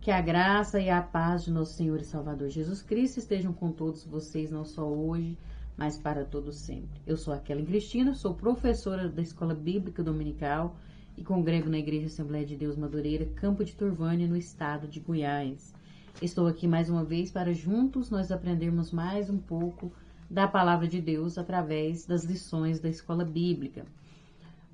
Que a graça e a paz de nosso Senhor e Salvador Jesus Cristo estejam com todos vocês, não só hoje, mas para todos sempre. Eu sou a Kellen Cristina, sou professora da Escola Bíblica Dominical e congrego na Igreja Assembleia de Deus Madureira, Campo de Turvânia, no estado de Goiás. Estou aqui mais uma vez para juntos nós aprendermos mais um pouco da Palavra de Deus através das lições da Escola Bíblica.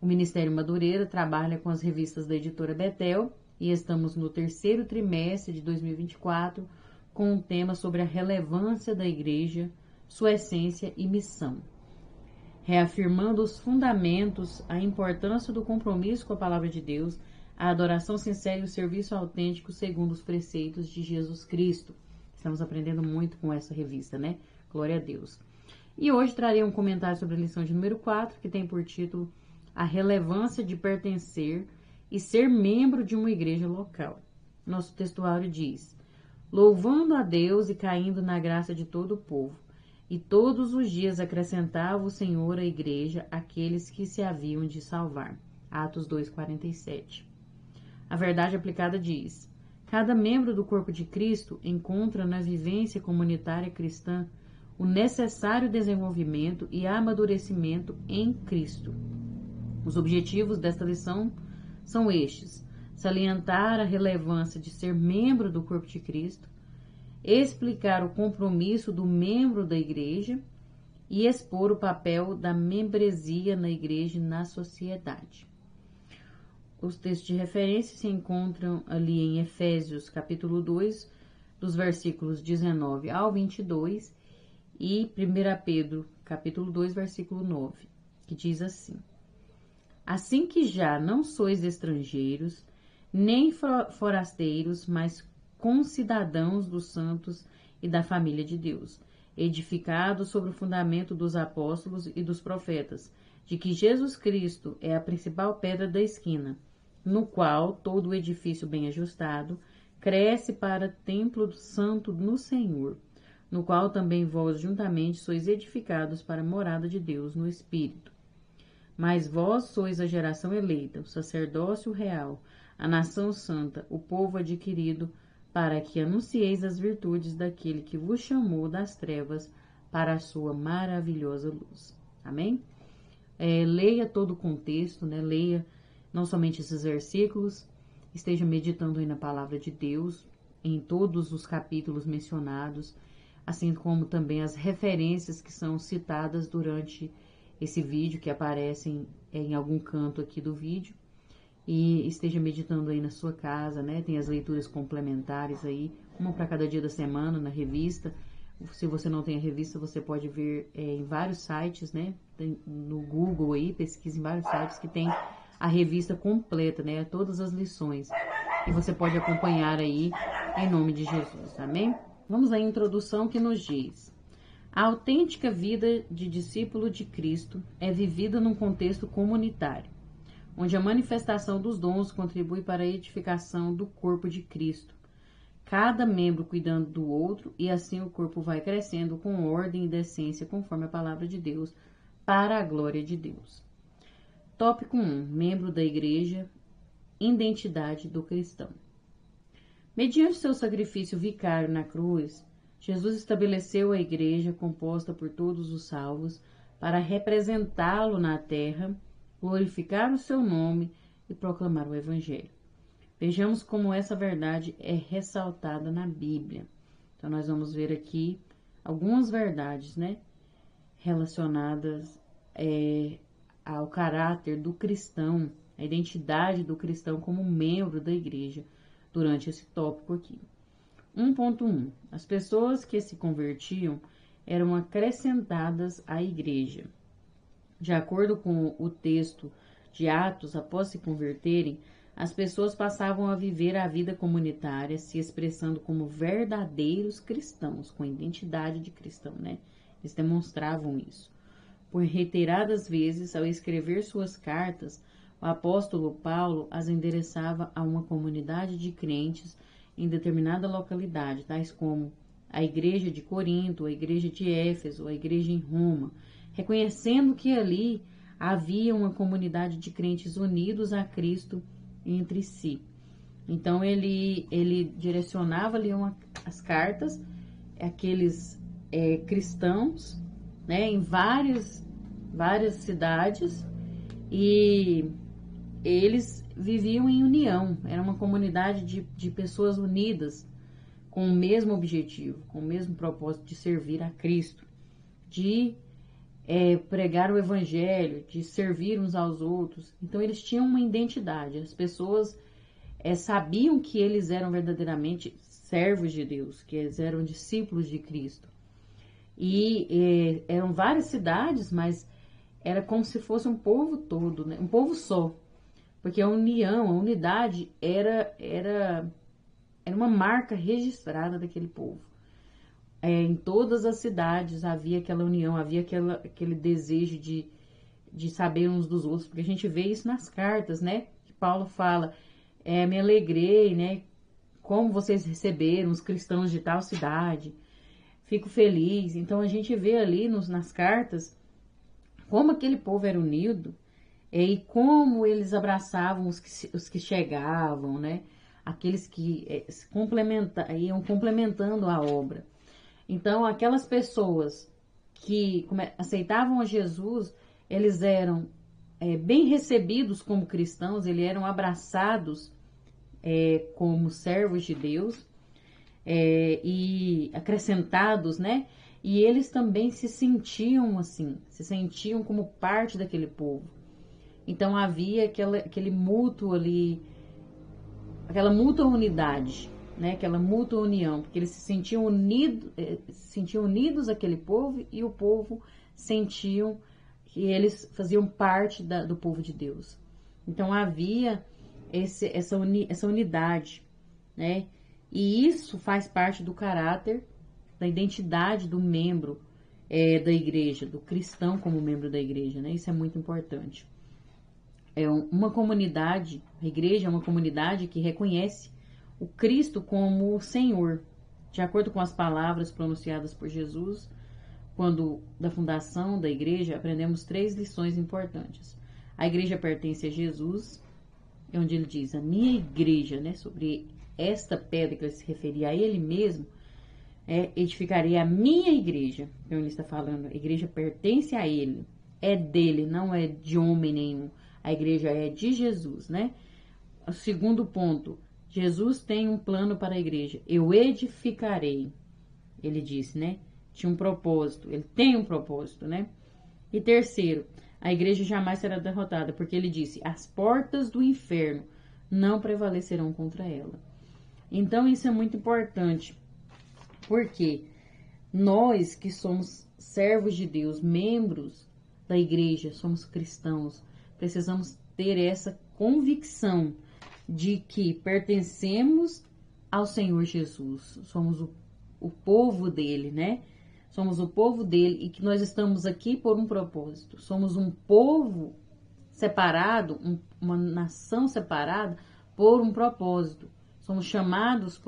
O Ministério Madureira trabalha com as revistas da editora Betel e estamos no terceiro trimestre de 2024 com um tema sobre a relevância da igreja, sua essência e missão. Reafirmando os fundamentos, a importância do compromisso com a palavra de Deus, a adoração sincera e o serviço autêntico segundo os preceitos de Jesus Cristo. Estamos aprendendo muito com essa revista, né? Glória a Deus. E hoje trarei um comentário sobre a lição de número 4, que tem por título A relevância de pertencer e ser membro de uma igreja local. Nosso textuário diz: louvando a Deus e caindo na graça de todo o povo, e todos os dias acrescentava o Senhor à igreja aqueles que se haviam de salvar. Atos 2,47. A verdade aplicada diz: cada membro do corpo de Cristo encontra na vivência comunitária cristã o necessário desenvolvimento e amadurecimento em Cristo. Os objetivos desta lição são estes: salientar a relevância de ser membro do corpo de Cristo, explicar o compromisso do membro da igreja e expor o papel da membresia na igreja e na sociedade. Os textos de referência se encontram ali em Efésios capítulo 2, dos versículos 19 ao 22 e 1 Pedro capítulo 2, versículo 9, que diz assim: assim que já não sois estrangeiros, nem forasteiros, mas concidadãos dos santos e da família de Deus, edificados sobre o fundamento dos apóstolos e dos profetas, de que Jesus Cristo é a principal pedra da esquina, no qual todo o edifício bem ajustado cresce para templo santo no Senhor, no qual também vós juntamente sois edificados para a morada de Deus no Espírito. Mas vós sois a geração eleita, o sacerdócio real, a nação santa, o povo adquirido, para que anuncieis as virtudes daquele que vos chamou das trevas para a sua maravilhosa luz. Amém? Leia todo o contexto, né? Leia não somente esses versículos, esteja meditando aí na palavra de Deus, em todos os capítulos mencionados, assim como também as referências que são citadas durante esse vídeo, que aparecem em algum canto aqui do vídeo, e esteja meditando aí na sua casa, né? Tem as leituras complementares aí, uma para cada dia da semana na revista. Se você não tem a revista, você pode ver em vários sites, né? Tem no Google aí, pesquisa em vários sites que tem a revista completa, né? Todas as lições. E você pode acompanhar aí em nome de Jesus, amém? Vamos à introdução que nos diz: a autêntica vida de discípulo de Cristo é vivida num contexto comunitário, onde a manifestação dos dons contribui para a edificação do corpo de Cristo, cada membro cuidando do outro, e assim o corpo vai crescendo com ordem e decência, conforme a palavra de Deus, para a glória de Deus. Tópico 1. Membro da igreja, identidade do cristão. Mediante seu sacrifício vicário na cruz, Jesus estabeleceu a igreja composta por todos os salvos para representá-lo na terra, glorificar o seu nome e proclamar o evangelho. Vejamos como essa verdade é ressaltada na Bíblia. Então, nós vamos ver aqui algumas verdades, né, relacionadas ao caráter do cristão, a identidade do cristão como membro da igreja, durante esse tópico aqui. 1.1. As pessoas que se convertiam eram acrescentadas à igreja. De acordo com o texto de Atos, após se converterem, as pessoas passavam a viver a vida comunitária, se expressando como verdadeiros cristãos, com identidade de cristão, né? Eles demonstravam isso. Por reiteradas vezes, ao escrever suas cartas, o apóstolo Paulo as endereçava a uma comunidade de crentes em determinada localidade, tais como a igreja de Corinto, a igreja de Éfeso, a igreja em Roma, reconhecendo que ali havia uma comunidade de crentes unidos a Cristo entre si. Então ele direcionava ali as cartas, aqueles cristãos, né, em várias cidades, e eles viviam em união, era uma comunidade de pessoas unidas com o mesmo objetivo, com o mesmo propósito de servir a Cristo, de pregar o evangelho, de servir uns aos outros. Então eles tinham uma identidade, as pessoas sabiam que eles eram verdadeiramente servos de Deus, que eles eram discípulos de Cristo. E eram várias cidades, mas era como se fosse um povo todo, né? Um povo só. Porque a união, a unidade era uma marca registrada daquele povo. Em todas as cidades havia aquela união, havia aquele desejo de saber uns dos outros, porque a gente vê isso nas cartas, né? Que Paulo fala, me alegrei, né? Como vocês receberam os cristãos de tal cidade, fico feliz. Então a gente vê ali nas cartas como aquele povo era unido, e como eles abraçavam os que chegavam, né? Aqueles que iam complementando a obra. Então, aquelas pessoas que aceitavam a Jesus, eles eram bem recebidos como cristãos, eles eram abraçados como servos de Deus e acrescentados, né? E eles também se sentiam assim, se sentiam como parte daquele povo. Então havia aquele mútuo ali, aquela mútua unidade, né? Aquela mútua união, porque eles se sentiam unidos àquele povo, e o povo sentiam que eles faziam parte do povo de Deus. Então havia essa unidade, né? E isso faz parte do caráter, da identidade do membro da igreja, do cristão como membro da igreja, né? Isso é muito importante. Uma comunidade, a igreja é uma comunidade que reconhece o Cristo como o Senhor, de acordo com as palavras pronunciadas por Jesus. Quando da fundação da igreja, aprendemos 3 lições importantes. A igreja pertence a Jesus, onde ele diz, a minha igreja, né, sobre esta pedra que ele se referia a ele mesmo, edificarei a minha igreja. Então ele está falando, a igreja pertence a ele, é dele, não é de homem nenhum. A igreja é de Jesus, né? O segundo ponto, Jesus tem um plano para a igreja. Eu edificarei, ele disse, né? Tinha um propósito, ele tem um propósito, né? E terceiro, a igreja jamais será derrotada, porque ele disse, as portas do inferno não prevalecerão contra ela. Então isso é muito importante, porque nós que somos servos de Deus, membros da igreja, somos cristãos, precisamos ter essa convicção de que pertencemos ao Senhor Jesus, somos o povo dele, né? Somos o povo dele e que nós estamos aqui por um propósito. Somos um povo separado, uma nação separada por um propósito. Somos chamados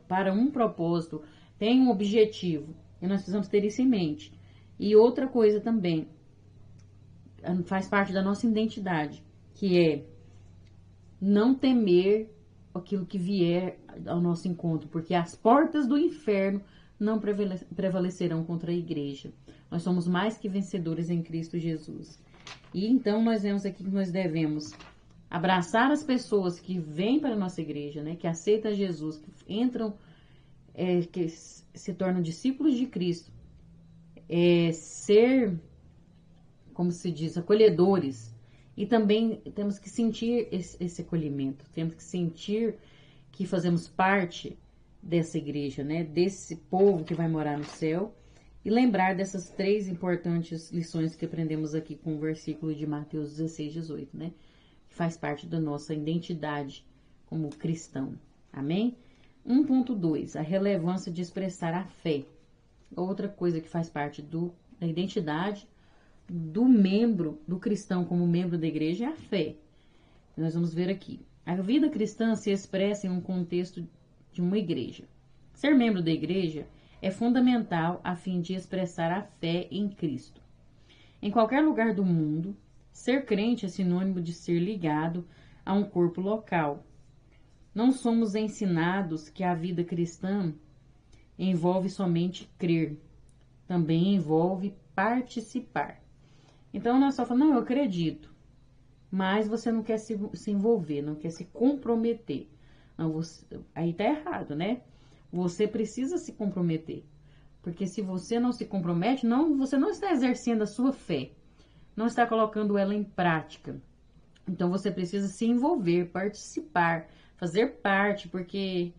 para um propósito, tem um objetivo e nós precisamos ter isso em mente. E outra coisa também, faz parte da nossa identidade, que é não temer aquilo que vier ao nosso encontro, porque as portas do inferno não prevalecerão contra a igreja. Nós somos mais que vencedores em Cristo Jesus. E então nós vemos aqui que nós devemos abraçar as pessoas que vêm para a nossa igreja, né, que aceitam Jesus, que entram, que se tornam discípulos de Cristo, ser, como se diz, acolhedores. E também temos que sentir esse acolhimento, temos que sentir que fazemos parte dessa igreja, né? Desse povo que vai morar no céu, e lembrar dessas 3 importantes lições que aprendemos aqui com o versículo de Mateus 16, 18, né? Que faz parte da nossa identidade como cristão. Amém? 1.2, a relevância de expressar a fé. Outra coisa que faz parte da identidade do membro, do cristão como membro da igreja, é a fé. Nós vamos ver aqui. A vida cristã se expressa em um contexto de uma igreja. Ser membro da igreja é fundamental a fim de expressar a fé em Cristo. Em qualquer lugar do mundo, ser crente é sinônimo de ser ligado a um corpo local. Não somos ensinados que a vida cristã envolve somente crer, também envolve participar. Então nós só falamos, não, eu acredito, mas você não quer se envolver, não quer se comprometer. Não, aí tá errado, né? Você precisa se comprometer. Porque se você não se compromete, você não está exercendo a sua fé, não está colocando ela em prática. Então você precisa se envolver, participar, fazer parte, porque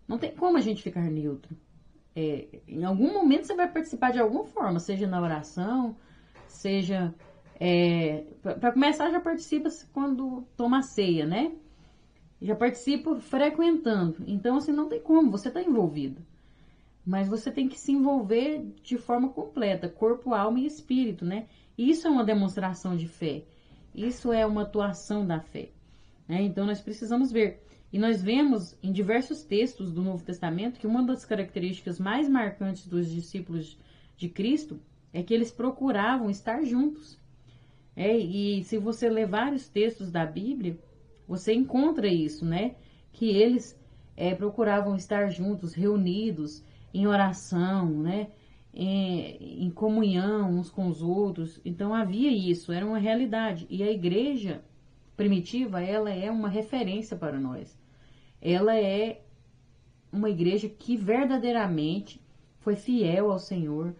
não tem como a gente ficar neutro. Em algum momento você vai participar de alguma forma, seja na oração, seja... para começar, já participa quando toma a ceia, né? Já participa frequentando. Então, assim, não tem como, você está envolvido. Mas você tem que se envolver de forma completa, corpo, alma e espírito, né? Isso é uma demonstração de fé. Isso é uma atuação da fé, né? Então, nós precisamos ver. E nós vemos em diversos textos do Novo Testamento que uma das características mais marcantes dos discípulos de Cristo é que eles procuravam estar juntos. E se você ler vários textos da Bíblia, você encontra isso, né? Que eles procuravam estar juntos, reunidos, em oração, né? Em comunhão uns com os outros. Então havia isso, era uma realidade. E a igreja primitiva, ela é uma referência para nós. Ela é uma igreja que verdadeiramente foi fiel ao Senhor,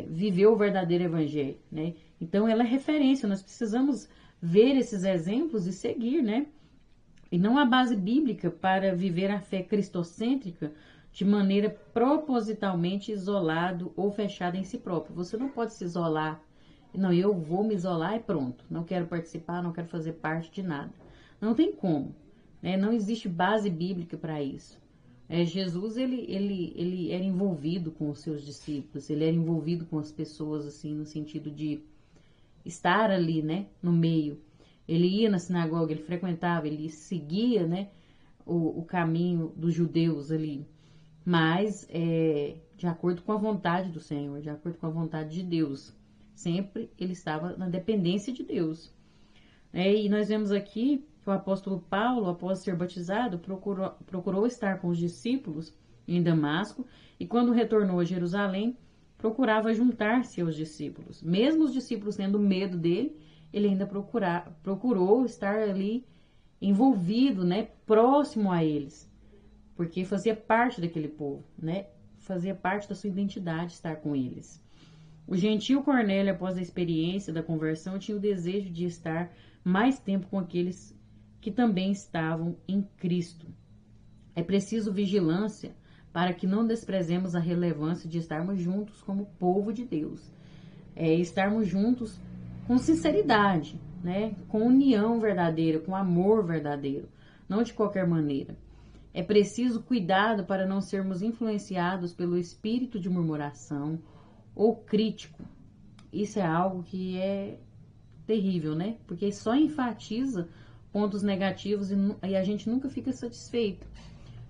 viveu o verdadeiro evangelho, né? Então ela é referência, nós precisamos ver esses exemplos e seguir, né? E não a base bíblica para viver a fé cristocêntrica de maneira propositalmente isolado ou fechada em si próprio. Você não pode se isolar. Não, eu vou me isolar e pronto. Não quero participar, não quero fazer parte de nada. Não tem como, né? Não existe base bíblica para isso. Jesus, ele era envolvido com os seus discípulos, ele era envolvido com as pessoas, assim, no sentido de estar ali, né, no meio. Ele ia na sinagoga, ele frequentava, ele seguia, né, o caminho dos judeus ali, mas de acordo com a vontade do Senhor, de acordo com a vontade de Deus. Sempre ele estava na dependência de Deus. E nós vemos aqui que o apóstolo Paulo, após ser batizado, procurou estar com os discípulos em Damasco, e quando retornou a Jerusalém, procurava juntar-se aos discípulos. Mesmo os discípulos tendo medo dele, ele ainda procurou estar ali envolvido, né, próximo a eles, porque fazia parte daquele povo, né, fazia parte da sua identidade estar com eles. O gentil Cornélio, após a experiência da conversão, tinha o desejo de estar mais tempo com aqueles que também estavam em Cristo. É preciso vigilância para que não desprezemos a relevância de estarmos juntos como povo de Deus. Estarmos juntos com sinceridade, né? Com união verdadeira, com amor verdadeiro, não de qualquer maneira. É preciso cuidado para não sermos influenciados pelo espírito de murmuração ou crítico. Isso é algo que é terrível, né? Porque só enfatiza pontos negativos e a gente nunca fica satisfeito.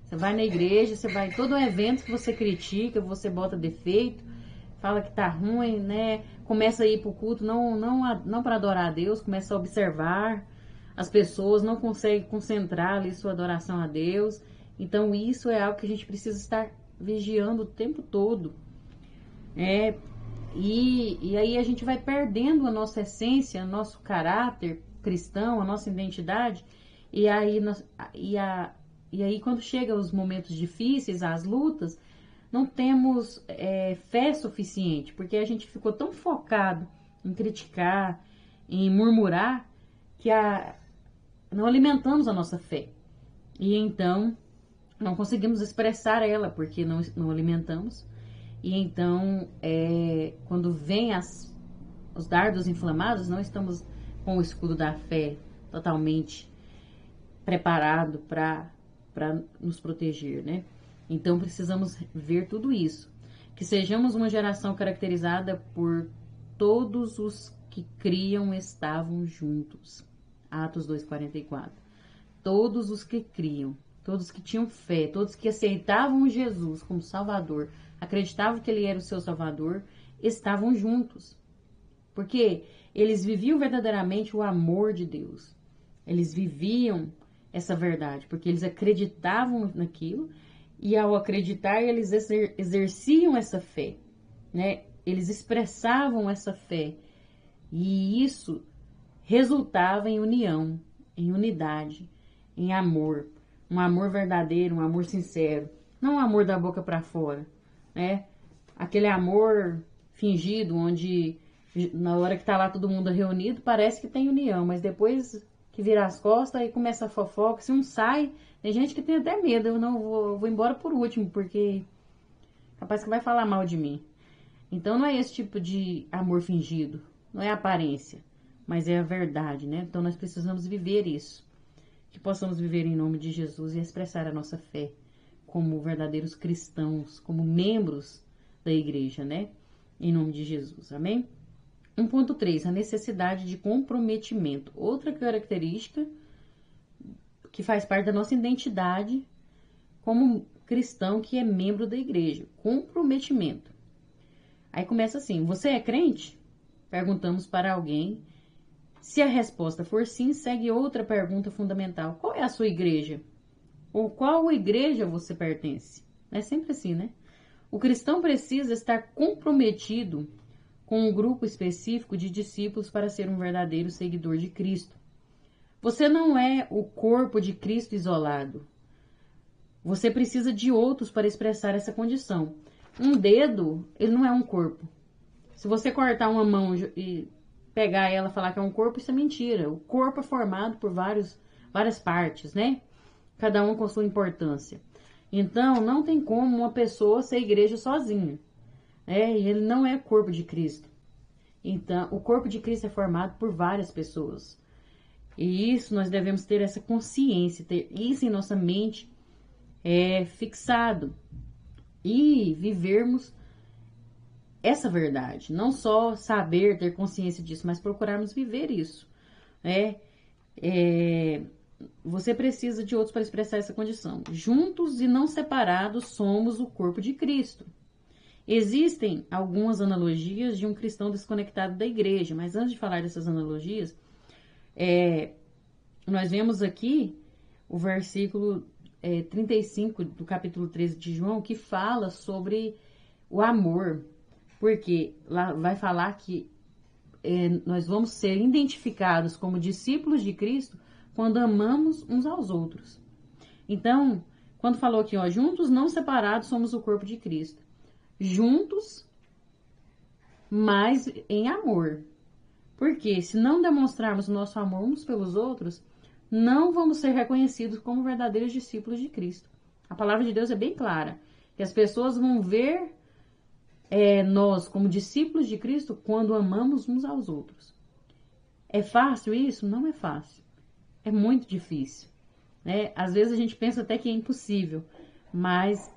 Você vai na igreja, você vai em todo evento que você critica, você bota defeito, fala que tá ruim, né? Começa a ir pro culto, não para adorar a Deus, começa a observar as pessoas, não consegue concentrar ali sua adoração a Deus. Então isso é algo que a gente precisa estar vigiando o tempo todo. E aí a gente vai perdendo a nossa essência, nosso caráter cristão, a nossa identidade, e aí quando chegam os momentos difíceis, as lutas, não temos fé suficiente, porque a gente ficou tão focado em criticar, em murmurar, que não alimentamos a nossa fé. E então não conseguimos expressar ela, porque não alimentamos. E então, quando vem os dardos inflamados, não estamos com o escudo da fé totalmente preparado para nos proteger, né? Então, precisamos ver tudo isso. Que sejamos uma geração caracterizada por todos os que criam estavam juntos. Atos 2:44. Todos os que criam, todos que tinham fé, todos que aceitavam Jesus como Salvador, acreditavam que Ele era o seu Salvador, estavam juntos. Porque eles viviam verdadeiramente o amor de Deus. Eles viviam essa verdade, porque eles acreditavam naquilo e ao acreditar eles exerciam essa fé, né? Eles expressavam essa fé e isso resultava em união, em unidade, em amor, um amor verdadeiro, um amor sincero, não um amor da boca para fora, né? Aquele amor fingido onde na hora que tá lá todo mundo reunido parece que tem união, mas depois que vira as costas aí começa a fofoca, se um sai, tem gente que tem até medo, eu não vou embora por último, porque capaz que vai falar mal de mim. Então não é esse tipo de amor fingido, não é aparência, mas é a verdade, né? Então nós precisamos viver isso, que possamos viver em nome de Jesus e expressar a nossa fé como verdadeiros cristãos, como membros da igreja, né? Em nome de Jesus, amém? 1.3, a necessidade de comprometimento. Outra característica que faz parte da nossa identidade como cristão que é membro da igreja, comprometimento. Aí começa assim, você é crente? Perguntamos para alguém. Se a resposta for sim, segue outra pergunta fundamental. Qual é a sua igreja? Ou qual igreja você pertence? É sempre assim, né? O cristão precisa estar comprometido com um grupo específico de discípulos para ser um verdadeiro seguidor de Cristo. Você não é o corpo de Cristo isolado. Você precisa de outros para expressar essa condição. Um dedo, ele não é um corpo. Se você cortar uma mão e pegar ela e falar que é um corpo, isso é mentira. O corpo é formado por várias partes, né? Cada uma com sua importância. Então, não tem como uma pessoa ser igreja sozinha. E ele não é corpo de Cristo. Então, o corpo de Cristo é formado por várias pessoas. E isso nós devemos ter essa consciência, ter isso em nossa mente fixado. E vivermos essa verdade. Não só saber, ter consciência disso, mas procurarmos viver isso. Você precisa de outros para expressar essa condição. Juntos e não separados somos o corpo de Cristo. Existem algumas analogias de um cristão desconectado da igreja, mas antes de falar dessas analogias, nós vemos aqui o versículo 35 do capítulo 13 de João, que fala sobre o amor, porque lá vai falar que nós vamos ser identificados como discípulos de Cristo quando amamos uns aos outros. Então, quando falou aqui, juntos não separados somos o corpo de Cristo. Juntos, mas em amor. Porque se não demonstrarmos nosso amor uns pelos outros, não vamos ser reconhecidos como verdadeiros discípulos de Cristo. A palavra de Deus é bem clara, que as pessoas vão ver nós como discípulos de Cristo quando amamos uns aos outros. É fácil isso? Não é fácil. É muito difícil. Às vezes a gente pensa até que é impossível, mas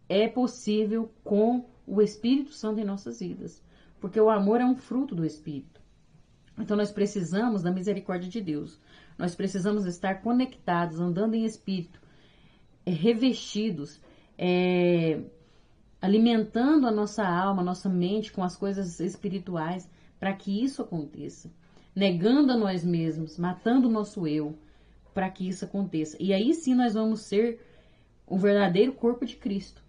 é possível com o Espírito Santo em nossas vidas, porque o amor é um fruto do Espírito. Então nós precisamos da misericórdia de Deus, nós precisamos estar conectados, andando em Espírito, revestidos, alimentando a nossa alma, a nossa mente com as coisas espirituais, para que isso aconteça, negando a nós mesmos, matando o nosso eu, para que isso aconteça. E aí sim nós vamos ser o verdadeiro corpo de Cristo.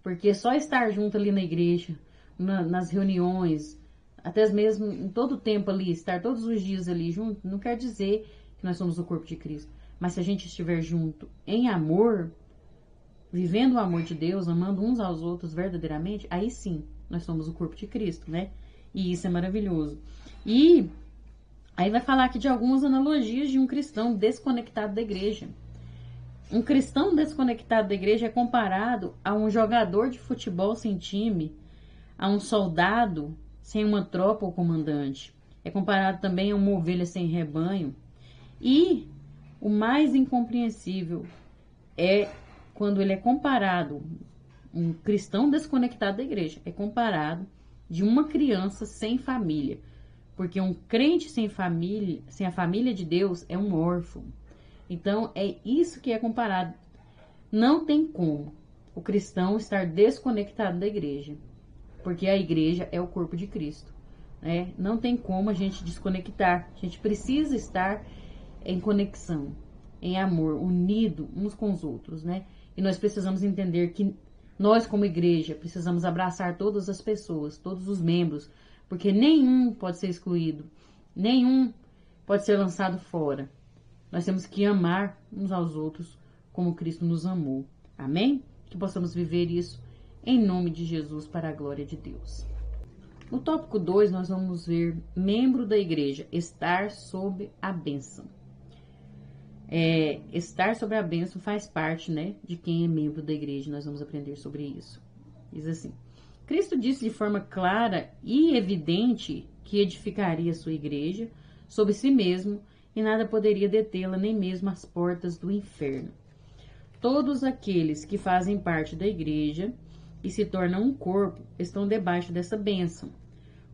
Porque só estar junto ali na igreja, nas reuniões, até mesmo em todo o tempo ali, estar todos os dias ali junto, não quer dizer que nós somos o corpo de Cristo. Mas se a gente estiver junto em amor, vivendo o amor de Deus, amando uns aos outros verdadeiramente, aí sim, nós somos o corpo de Cristo, né? E isso é maravilhoso. E aí vai falar aqui de algumas analogias de um cristão desconectado da igreja. Um cristão desconectado da igreja é comparado a um jogador de futebol sem time, a um soldado sem uma tropa ou comandante. É comparado também a uma ovelha sem rebanho. E o mais incompreensível é quando ele é comparado, um cristão desconectado da igreja, é comparado de uma criança sem família. Porque um crente sem família, sem a família de Deus, é um órfão. Então, é isso que é comparado. Não tem como o cristão estar desconectado da igreja, porque a igreja é o corpo de Cristo. Não tem como a gente desconectar. A gente precisa estar em conexão, em amor, unido uns com os outros, né? E nós precisamos entender que nós, como igreja, precisamos abraçar todas as pessoas, todos os membros, porque nenhum pode ser excluído, nenhum pode ser lançado fora. Nós temos que amar uns aos outros como Cristo nos amou. Amém? Que possamos viver isso em nome de Jesus, para a glória de Deus. No tópico 2, nós vamos ver membro da igreja, estar sob a bênção. Estar sob a bênção faz parte, né, de quem é membro da igreja. Nós vamos aprender sobre isso. Diz assim: Cristo disse de forma clara e evidente que edificaria a sua igreja sobre si mesmo e nada poderia detê-la, nem mesmo as portas do inferno. Todos aqueles que fazem parte da igreja e se tornam um corpo estão debaixo dessa bênção.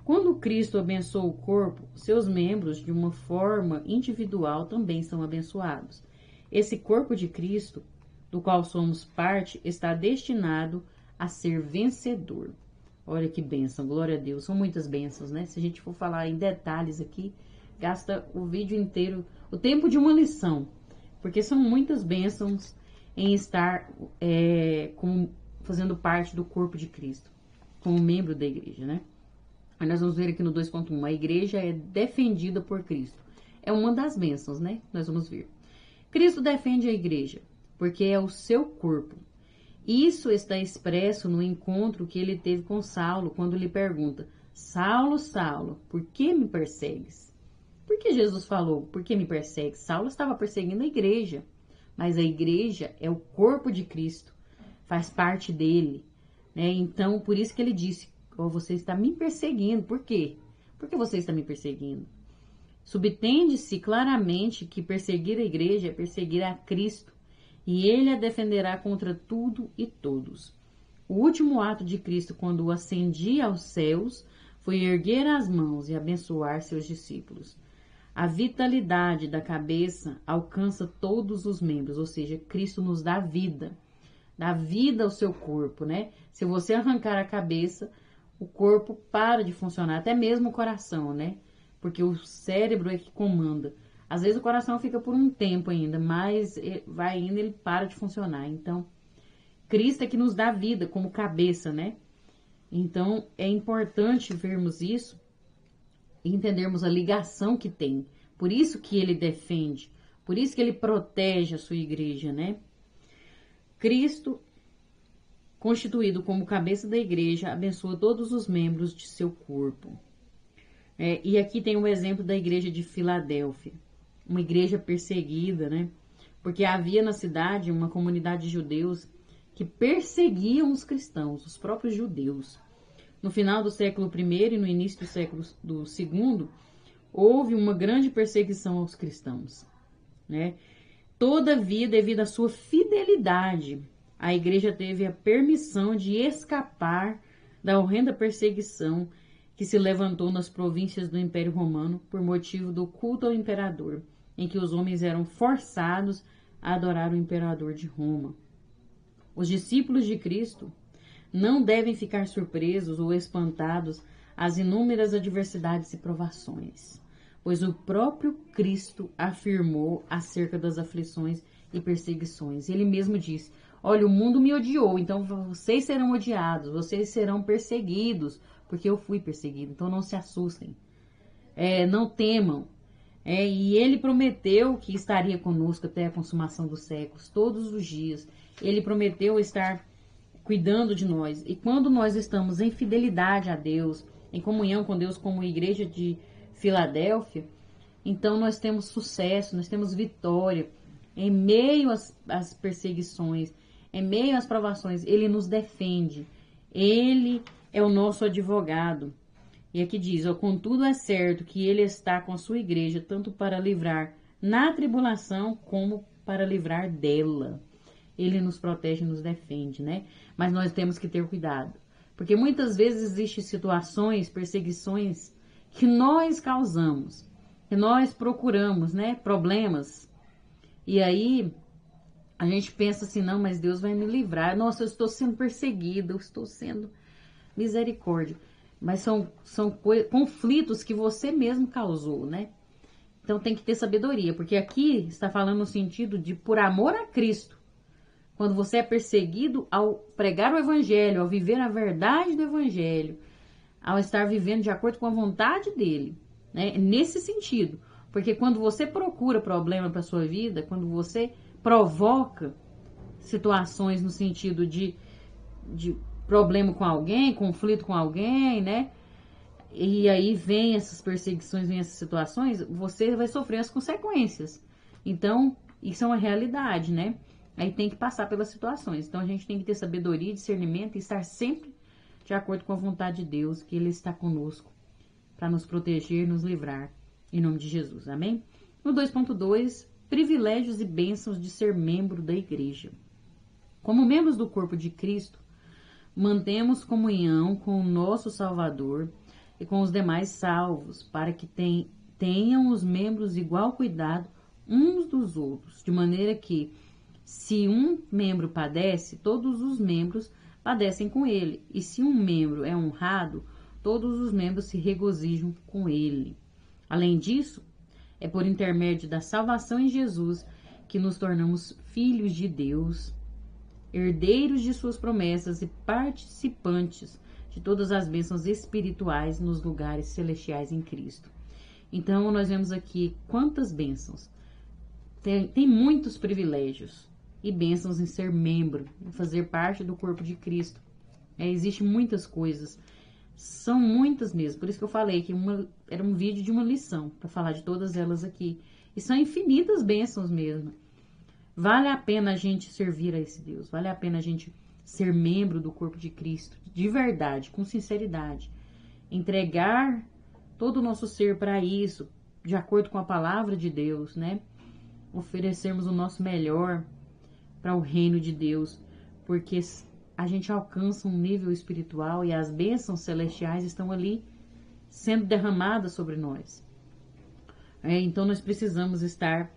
Quando Cristo abençoa o corpo, seus membros, de uma forma individual, também são abençoados. Esse corpo de Cristo, do qual somos parte, está destinado a ser vencedor. Olha que bênção, glória a Deus. São muitas bênçãos, né? Se a gente for falar em detalhes aqui, gasta o vídeo inteiro, o tempo de uma lição. Porque são muitas bênçãos em estar fazendo parte do corpo de Cristo, como membro da igreja, né? Aí nós vamos ver aqui no 2.1, a igreja é defendida por Cristo. É uma das bênçãos, né? Nós vamos ver. Cristo defende a igreja, porque é o seu corpo. Isso está expresso no encontro que ele teve com Saulo, quando lhe pergunta: Saulo, Saulo, por que me persegues? Por que Jesus falou, por que me persegues? Saulo estava perseguindo a igreja, mas a igreja é o corpo de Cristo, faz parte dele, né? Então, por isso que ele disse: você está me perseguindo. Por quê? Por que você está me perseguindo? Subtende-se claramente que perseguir a igreja é perseguir a Cristo, e ele a defenderá contra tudo e todos. O último ato de Cristo, quando ascendia aos céus, foi erguer as mãos e abençoar seus discípulos. A vitalidade da cabeça alcança todos os membros, ou seja, Cristo nos dá vida ao seu corpo, né? Se você arrancar a cabeça, o corpo para de funcionar, até mesmo o coração, né? Porque o cérebro é que comanda. Às vezes o coração fica por um tempo ainda, mas vai indo, ele para de funcionar. Então, Cristo é que nos dá vida como cabeça, né? Então, é importante vermos isso e entendermos a ligação que tem. Por isso que ele defende, por isso que ele protege a sua igreja, né? Cristo, constituído como cabeça da igreja, abençoa todos os membros de seu corpo. E aqui tem um exemplo da igreja de Filadélfia, uma igreja perseguida, né? Porque havia na cidade uma comunidade de judeus que perseguiam os cristãos, os próprios judeus. No final do século I e no início do século II, houve uma grande perseguição aos cristãos, né? Todavia, devido à sua fidelidade, a igreja teve a permissão de escapar da horrenda perseguição que se levantou nas províncias do Império Romano por motivo do culto ao imperador, em que os homens eram forçados a adorar o imperador de Roma. Os discípulos de Cristo não devem ficar surpresos ou espantados às inúmeras adversidades e provações, pois o próprio Cristo afirmou acerca das aflições e perseguições. Ele mesmo disse: olha, o mundo me odiou, então vocês serão odiados, vocês serão perseguidos, porque eu fui perseguido. Então não se assustem, não temam. E ele prometeu que estaria conosco até a consumação dos séculos, todos os dias. Ele prometeu estar cuidando de nós. E quando nós estamos em fidelidade a Deus, em comunhão com Deus, como a igreja de Filadélfia, então nós temos sucesso, nós temos vitória. Em meio às perseguições, em meio às provações, ele nos defende. Ele é o nosso advogado. E aqui diz: contudo é certo que ele está com a sua igreja, tanto para livrar na tribulação, como para livrar dela. Ele nos protege e nos defende, né? Mas nós temos que ter cuidado. Porque muitas vezes existem situações, perseguições, que nós causamos, que nós procuramos, né? Problemas. E aí, a gente pensa assim: não, mas Deus vai me livrar. Nossa, eu estou sendo perseguido, eu estou sendo misericórdia. Mas são conflitos que você mesmo causou, né? Então tem que ter sabedoria, porque aqui está falando no sentido de por amor a Cristo. Quando você é perseguido ao pregar o evangelho, ao viver a verdade do evangelho, ao estar vivendo de acordo com a vontade dele, né? Nesse sentido. Porque quando você procura problema para sua vida, quando você provoca situações no sentido de problema com alguém, conflito com alguém, né? E aí vem essas perseguições, vem essas situações, você vai sofrer as consequências. Então, isso é uma realidade, né? Aí tem que passar pelas situações. Então, a gente tem que ter sabedoria, discernimento e estar sempre de acordo com a vontade de Deus, que Ele está conosco para nos proteger, nos livrar. Em nome de Jesus, amém? No 2.2, privilégios e bênçãos de ser membro da igreja. Como membros do corpo de Cristo, mantemos comunhão com o nosso Salvador e com os demais salvos, para que tenham os membros igual cuidado uns dos outros, de maneira que, se um membro padece, todos os membros padecem com ele, e se um membro é honrado, todos os membros se regozijam com ele. Além disso, é por intermédio da salvação em Jesus que nos tornamos filhos de Deus, herdeiros de suas promessas e participantes de todas as bênçãos espirituais nos lugares celestiais em Cristo. Então, nós vemos aqui quantas bênçãos. Tem muitos privilégios e bênçãos em ser membro, em fazer parte do corpo de Cristo. Existem muitas coisas. São muitas mesmo. Por isso que eu falei que era um vídeo de uma lição, para falar de todas elas aqui. E são infinitas bênçãos mesmo. Vale a pena a gente servir a esse Deus. Vale a pena a gente ser membro do corpo de Cristo. De verdade, com sinceridade. Entregar todo o nosso ser para isso. De acordo com a palavra de Deus, né? Oferecermos o nosso melhor para o reino de Deus. Porque a gente alcança um nível espiritual e as bênçãos celestiais estão ali sendo derramadas sobre nós. Então nós precisamos estar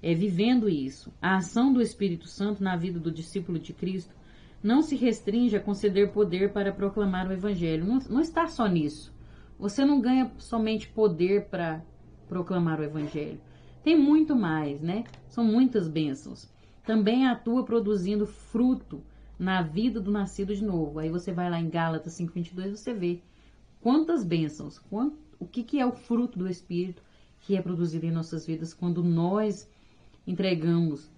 vivendo isso. A ação do Espírito Santo na vida do discípulo de Cristo não se restringe a conceder poder para proclamar o Evangelho. Não está só nisso. Você não ganha somente poder para proclamar o Evangelho. Tem muito mais, né? São muitas bênçãos. Também atua produzindo fruto na vida do nascido de novo. Aí você vai lá em Gálatas 5:22, você vê quantas bênçãos, o que é o fruto do Espírito que é produzido em nossas vidas quando nós entregamos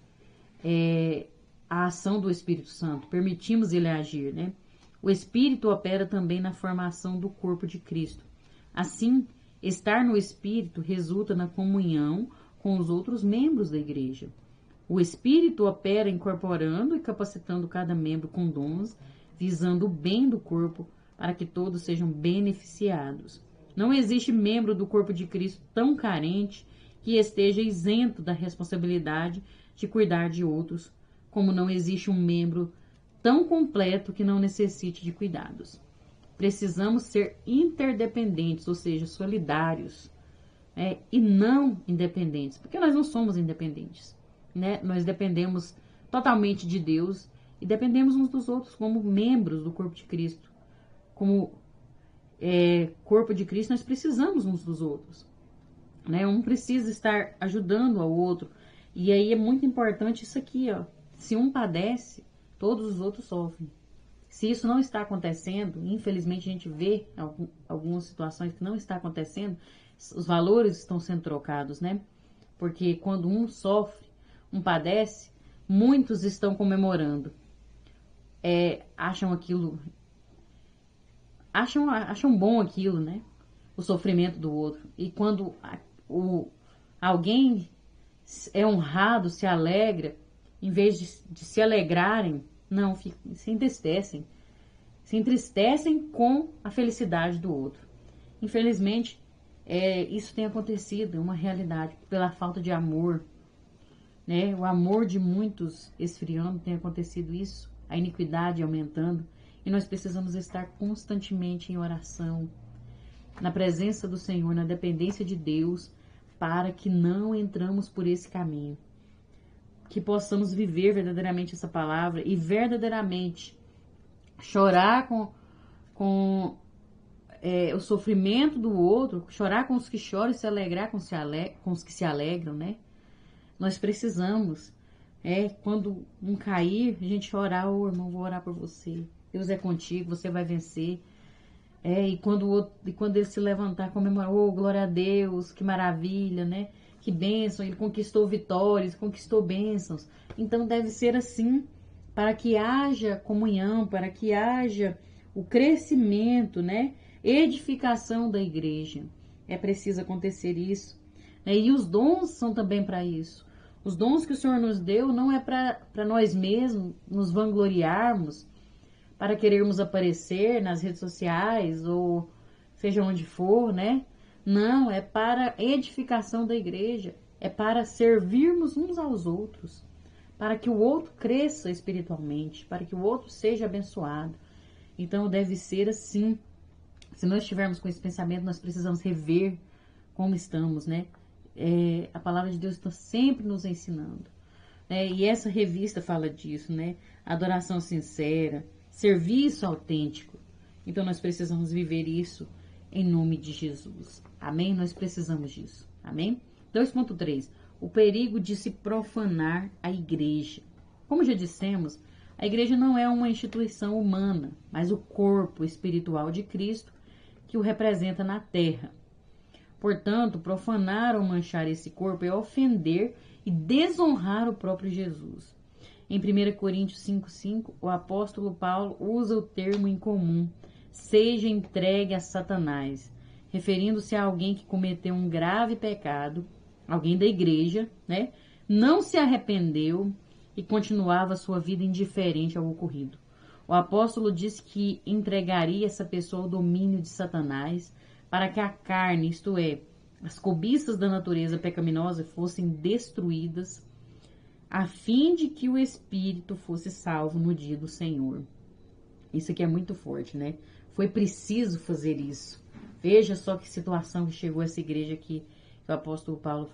a ação do Espírito Santo, permitimos ele agir, né? O Espírito opera também na formação do corpo de Cristo. Assim, estar no Espírito resulta na comunhão com os outros membros da igreja. O Espírito opera incorporando e capacitando cada membro com dons, visando o bem do corpo para que todos sejam beneficiados. Não existe membro do corpo de Cristo tão carente que esteja isento da responsabilidade de cuidar de outros, como não existe um membro tão completo que não necessite de cuidados. Precisamos ser interdependentes, ou seja, solidários, e não independentes, porque nós não somos independentes, né? Nós dependemos totalmente de Deus e dependemos uns dos outros como membros do corpo de Cristo. Como corpo de Cristo, nós precisamos uns dos outros, né? Um precisa estar ajudando ao outro. E aí é muito importante isso aqui, ó. Se um padece, todos os outros sofrem. Se isso não está acontecendo, infelizmente a gente vê algumas situações que não está acontecendo, os valores estão sendo trocados, né? Porque quando um sofre, um padece, muitos estão comemorando. Acham aquilo, acham bom aquilo, né? O sofrimento do outro. E quando alguém é honrado, se alegra, em vez de se alegrarem, não, se entristecem. Se entristecem com a felicidade do outro. Infelizmente, isso tem acontecido, é uma realidade, pela falta de amor, né? O amor de muitos esfriando, tem acontecido isso, a iniquidade aumentando, e nós precisamos estar constantemente em oração, na presença do Senhor, na dependência de Deus, para que não entramos por esse caminho. Que possamos viver verdadeiramente essa palavra e verdadeiramente chorar com o sofrimento do outro, chorar com os que choram e se alegrar com os que se alegram, né? Nós precisamos, quando um cair, a gente orar, ô irmão, vou orar por você. Deus é contigo, você vai vencer. E quando ele se levantar, comemorar, oh, glória a Deus, que maravilha, né? Que bênção, ele conquistou vitórias, conquistou bênçãos. Então deve ser assim, para que haja comunhão, para que haja o crescimento, né? Edificação da igreja. É preciso acontecer isso. E os dons são também para isso. Os dons que o Senhor nos deu não é para nós mesmos nos vangloriarmos, para querermos aparecer nas redes sociais ou seja onde for, né? Não, é para edificação da igreja, é para servirmos uns aos outros, para que o outro cresça espiritualmente, para que o outro seja abençoado. Então deve ser assim. Se nós estivermos com esse pensamento, nós precisamos rever como estamos, né? A palavra de Deus está sempre nos ensinando. E essa revista fala disso, né? Adoração sincera, serviço autêntico. Então nós precisamos viver isso em nome de Jesus. Amém? Nós precisamos disso. Amém? 2.3. O perigo de se profanar a igreja. Como já dissemos, a igreja não é uma instituição humana, mas o corpo espiritual de Cristo que o representa na terra. Portanto, profanar ou manchar esse corpo é ofender e desonrar o próprio Jesus. Em 1 Coríntios 5,5, o apóstolo Paulo usa o termo em comum, seja entregue a Satanás, referindo-se a alguém que cometeu um grave pecado, alguém da igreja, né? Não se arrependeu e continuava sua vida indiferente ao ocorrido. O apóstolo disse que entregaria essa pessoa ao domínio de Satanás para que a carne, isto é, as cobiças da natureza pecaminosa, fossem destruídas, a fim de que o espírito fosse salvo no dia do Senhor. Isso aqui é muito forte, né? Foi preciso fazer isso. Veja só que situação que chegou essa igreja aqui, que o apóstolo Paulo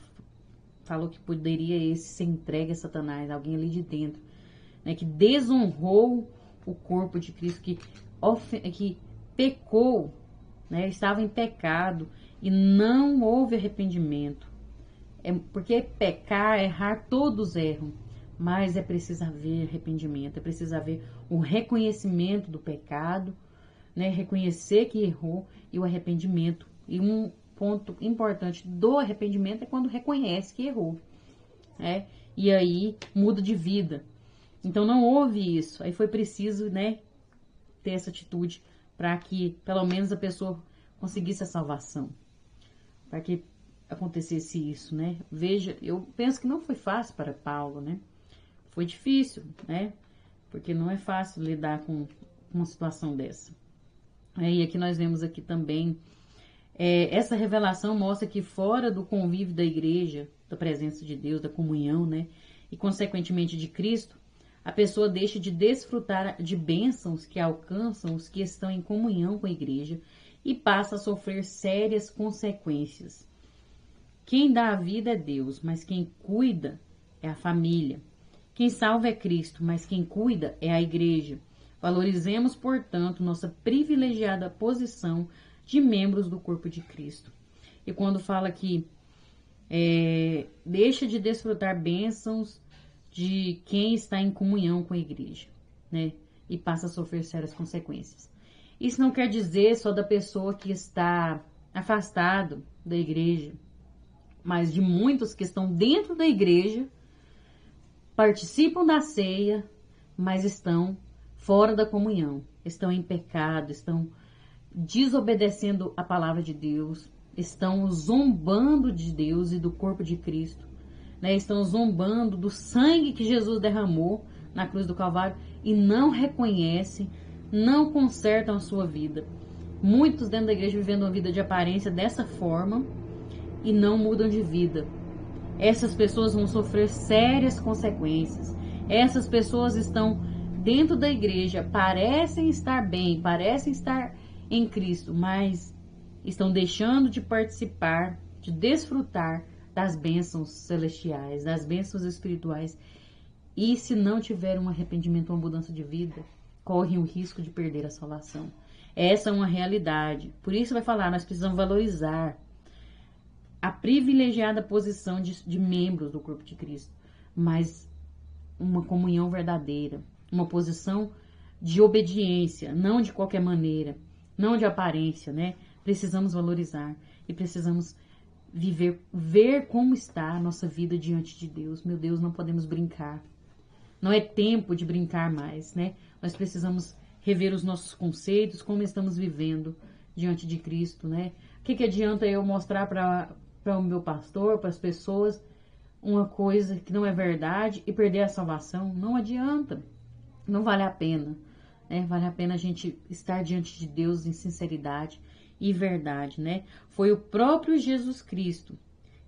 falou que poderia ser entregue a Satanás, alguém ali de dentro, né? Que desonrou o corpo de Cristo, que pecou, né? Estava em pecado e não houve arrependimento. Porque pecar, errar, todos erram, mas é preciso haver arrependimento, é preciso haver o reconhecimento do pecado, né? Reconhecer que errou e o arrependimento. E um ponto importante do arrependimento é quando reconhece que errou, né? E aí muda de vida. Então não houve isso, aí foi preciso, né, ter essa atitude para que pelo menos a pessoa conseguisse a salvação, para que acontecesse isso, né? Veja, eu penso que não foi fácil para Paulo, né? Foi difícil, né? Porque não é fácil lidar com uma situação dessa. E aqui nós vemos aqui também, essa revelação mostra que fora do convívio da igreja, da presença de Deus, da comunhão, né? E consequentemente de Cristo, a pessoa deixa de desfrutar de bênçãos que alcançam os que estão em comunhão com a igreja e passa a sofrer sérias consequências. Quem dá a vida é Deus, mas quem cuida é a família. Quem salva é Cristo, mas quem cuida é a igreja. Valorizemos, portanto, nossa privilegiada posição de membros do corpo de Cristo. E quando fala que deixa de desfrutar bênçãos de quem está em comunhão com a igreja, né? E passa a sofrer sérias consequências. Isso não quer dizer só da pessoa que está afastado da igreja, mas de muitos que estão dentro da igreja, participam da ceia, mas estão fora da comunhão, estão em pecado, estão desobedecendo a palavra de Deus, estão zombando de Deus e do corpo de Cristo, né? Estão zombando do sangue que Jesus derramou na cruz do Calvário e não reconhecem, não consertam a sua vida. Muitos dentro da igreja vivendo uma vida de aparência dessa forma e não mudam de vida. Essas pessoas vão sofrer sérias consequências. Essas pessoas estão dentro da igreja, parecem estar bem, parecem estar em Cristo, mas estão deixando de participar, de desfrutar das bênçãos celestiais, das bênçãos espirituais. E se não tiver um arrependimento, uma mudança de vida, correm o risco de perder a salvação. Essa é uma realidade. Por isso vai falar, nós precisamos valorizar a privilegiada posição de membros do corpo de Cristo, mas uma comunhão verdadeira, uma posição de obediência, não de qualquer maneira, não de aparência, né? Precisamos valorizar e precisamos ver como está a nossa vida diante de Deus. Meu Deus, não podemos brincar. Não é tempo de brincar mais, né? Nós precisamos rever os nossos conceitos, como estamos vivendo diante de Cristo, né? O que adianta eu mostrar para o meu pastor, para as pessoas, uma coisa que não é verdade e perder a salvação? Não adianta. Não vale a pena, né? Vale a pena a gente estar diante de Deus em sinceridade e verdade, né? Foi o próprio Jesus Cristo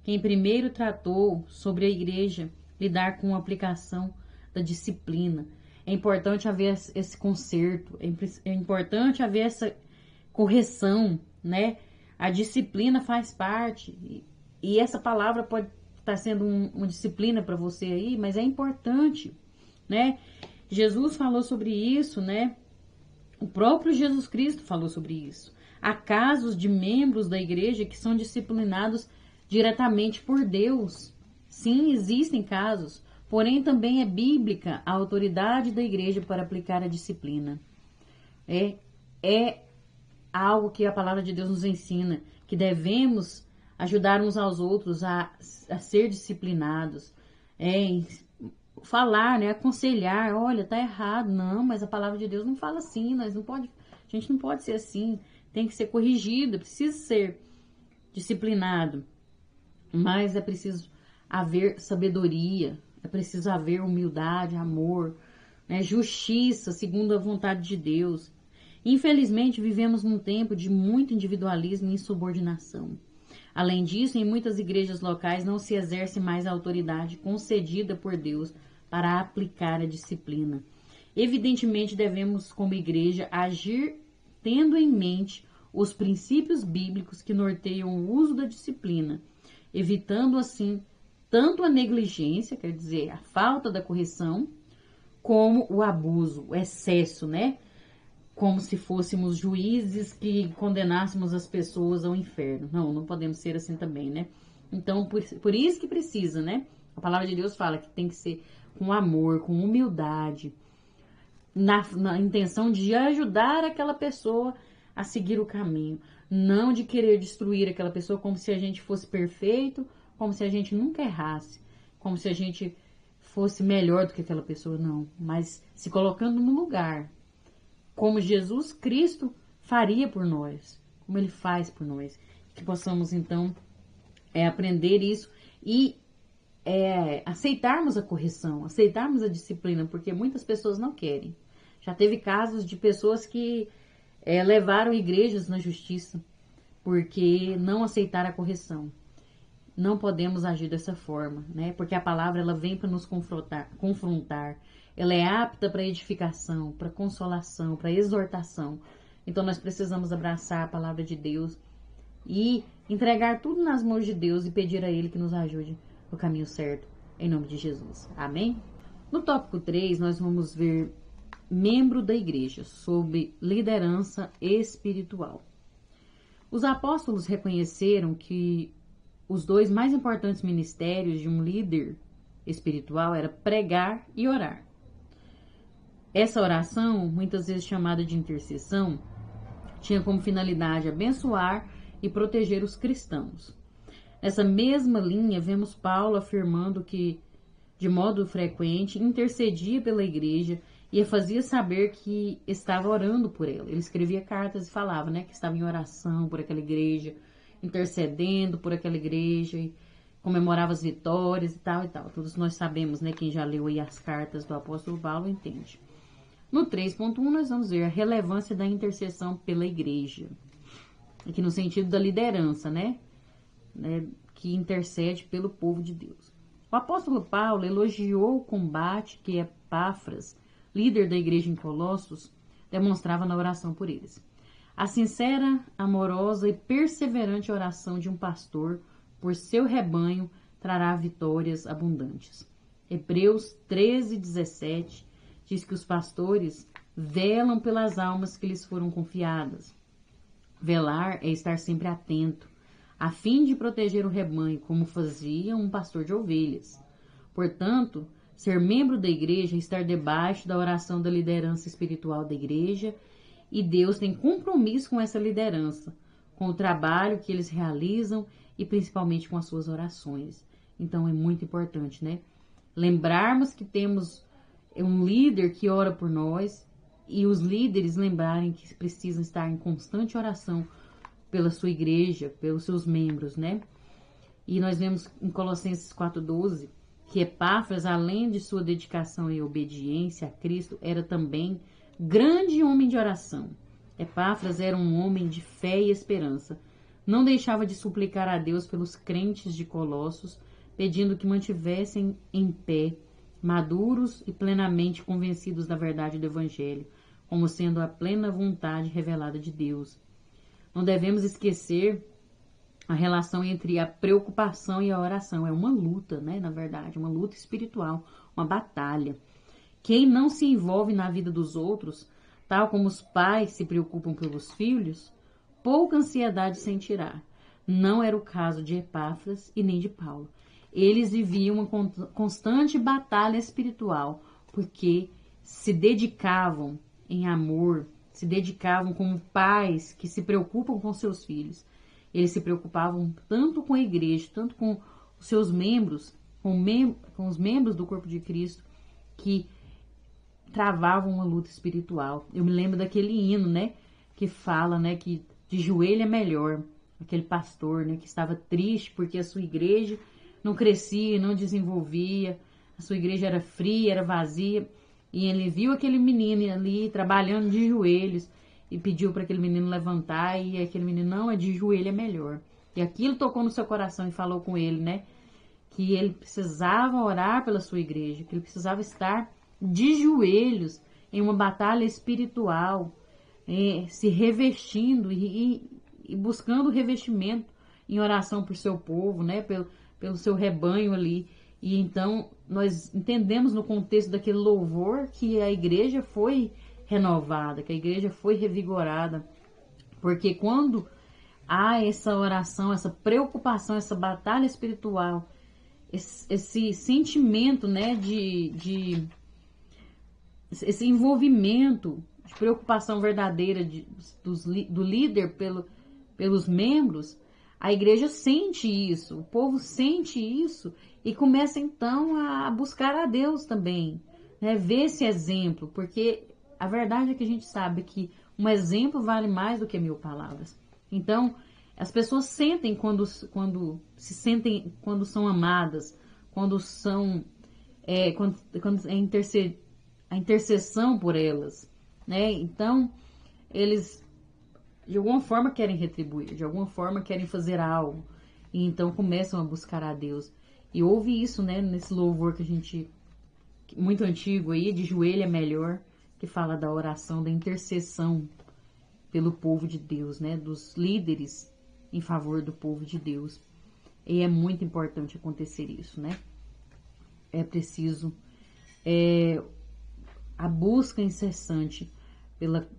quem primeiro tratou sobre a igreja lidar com a aplicação da disciplina. É importante haver esse conserto, é importante haver essa correção, né? A disciplina faz parte, e essa palavra pode estar sendo uma disciplina para você aí, mas é importante, né? Jesus falou sobre isso, né? O próprio Jesus Cristo falou sobre isso. Há casos de membros da igreja que são disciplinados diretamente por Deus. Sim, existem casos, porém também é bíblica a autoridade da igreja para aplicar a disciplina. É algo que a palavra de Deus nos ensina, que devemos ajudar uns aos outros a ser disciplinados, falar, né, aconselhar, olha, tá errado, não, mas a palavra de Deus não fala assim, a gente não pode ser assim, tem que ser corrigido, precisa ser disciplinado, mas é preciso haver sabedoria, é preciso haver humildade, amor, né, justiça segundo a vontade de Deus. Infelizmente, vivemos num tempo de muito individualismo e insubordinação. Além disso, em muitas igrejas locais não se exerce mais a autoridade concedida por Deus para aplicar a disciplina. Evidentemente, devemos, como igreja, agir tendo em mente os princípios bíblicos que norteiam o uso da disciplina, evitando assim tanto a negligência, quer dizer, a falta da correção, como o abuso, o excesso, né? Como se fôssemos juízes que condenássemos as pessoas ao inferno. Não podemos ser assim também, né? Então, por isso que precisa, né? A palavra de Deus fala que tem que ser com amor, com humildade, na intenção de ajudar aquela pessoa a seguir o caminho. Não de querer destruir aquela pessoa como se a gente fosse perfeito, como se a gente nunca errasse, como se a gente fosse melhor do que aquela pessoa, não. Mas se colocando no lugar, como Jesus Cristo faria por nós, como Ele faz por nós. Que possamos, então, aprender isso e aceitarmos a correção, aceitarmos a disciplina, porque muitas pessoas não querem. Já teve casos de pessoas que levaram igrejas na justiça porque não aceitaram a correção. Não podemos agir dessa forma, né? Porque a palavra ela vem para nos confrontar. Ela é apta para edificação, para consolação, para exortação. Então nós precisamos abraçar a palavra de Deus e entregar tudo nas mãos de Deus e pedir a Ele que nos ajude no caminho certo, em nome de Jesus. Amém? No tópico 3, nós vamos ver membro da igreja, sob liderança espiritual. Os apóstolos reconheceram que os dois mais importantes ministérios de um líder espiritual era pregar e orar. Essa oração, muitas vezes chamada de intercessão, tinha como finalidade abençoar e proteger os cristãos. Nessa mesma linha, vemos Paulo afirmando que, de modo frequente, intercedia pela igreja e a fazia saber que estava orando por ela. Ele escrevia cartas e falava, né, que estava em oração por aquela igreja, intercedendo por aquela igreja, e comemorava as vitórias e tal e tal. Todos nós sabemos, né, quem já leu aí as cartas do apóstolo Paulo entende. No 3.1 nós vamos ver a relevância da intercessão pela igreja. Aqui no sentido da liderança, né, que intercede pelo povo de Deus. O apóstolo Paulo elogiou o combate que Epáfras, líder da igreja em Colossos, demonstrava na oração por eles. A sincera, amorosa e perseverante oração de um pastor por seu rebanho trará vitórias abundantes. Hebreus 13:17 diz que os pastores velam pelas almas que lhes foram confiadas. Velar é estar sempre atento, a fim de proteger o rebanho, como fazia um pastor de ovelhas. Portanto, ser membro da igreja é estar debaixo da oração da liderança espiritual da igreja, e Deus tem compromisso com essa liderança, com o trabalho que eles realizam e principalmente com as suas orações. Então é muito importante, né? Lembrarmos que temos um líder que ora por nós e os líderes lembrarem que precisam estar em constante oração pela sua igreja, pelos seus membros, né? E nós vemos em Colossenses 4:12 que Epáfras, além de sua dedicação e obediência a Cristo, era também grande homem de oração. Epáfras era um homem de fé e esperança. Não deixava de suplicar a Deus pelos crentes de Colossos, pedindo que mantivessem em pé, maduros e plenamente convencidos da verdade do Evangelho, como sendo a plena vontade revelada de Deus. Não devemos esquecer a relação entre a preocupação e a oração. É uma luta, né? Na verdade, uma luta espiritual, uma batalha. Quem não se envolve na vida dos outros, tal como os pais se preocupam pelos filhos, pouca ansiedade sentirá. Não era o caso de Epáfras e nem de Paulo. Eles viviam uma constante batalha espiritual, porque se dedicavam em amor, se dedicavam como pais que se preocupam com seus filhos. Eles se preocupavam tanto com a igreja, tanto com os seus membros, com os membros do corpo de Cristo, que travavam uma luta espiritual. Eu me lembro daquele hino, né, que fala, né, que de joelho é melhor. Aquele pastor, né, que estava triste porque a sua igreja não crescia, não desenvolvia, a sua igreja era fria, era vazia, e ele viu aquele menino ali trabalhando de joelhos e pediu para aquele menino levantar, e aquele menino, não, é de joelho é melhor. E aquilo tocou no seu coração e falou com ele, né, que ele precisava orar pela sua igreja, que ele precisava estar de joelhos em uma batalha espiritual, se revestindo e buscando revestimento em oração por seu povo, né, pelo seu rebanho ali. E então nós entendemos no contexto daquele louvor que a igreja foi renovada, que a igreja foi revigorada, porque quando há essa oração, essa preocupação, essa batalha espiritual, esse sentimento, né, esse envolvimento de preocupação verdadeira do líder pelos membros, a igreja sente isso, o povo sente isso e começa então a buscar a Deus também, né? Ver esse exemplo, porque a verdade é que a gente sabe que um exemplo vale mais do que 1000 palavras. Então, as pessoas sentem quando são amadas, quando são quando é a intercessão por elas, né? Então, eles de alguma forma querem retribuir, de alguma forma querem fazer algo, e então começam a buscar a Deus. E houve isso, né, nesse louvor que a gente, muito antigo aí, de joelho é melhor, que fala da oração, da intercessão pelo povo de Deus, né, dos líderes em favor do povo de Deus. E é muito importante acontecer isso, né? É preciso a busca incessante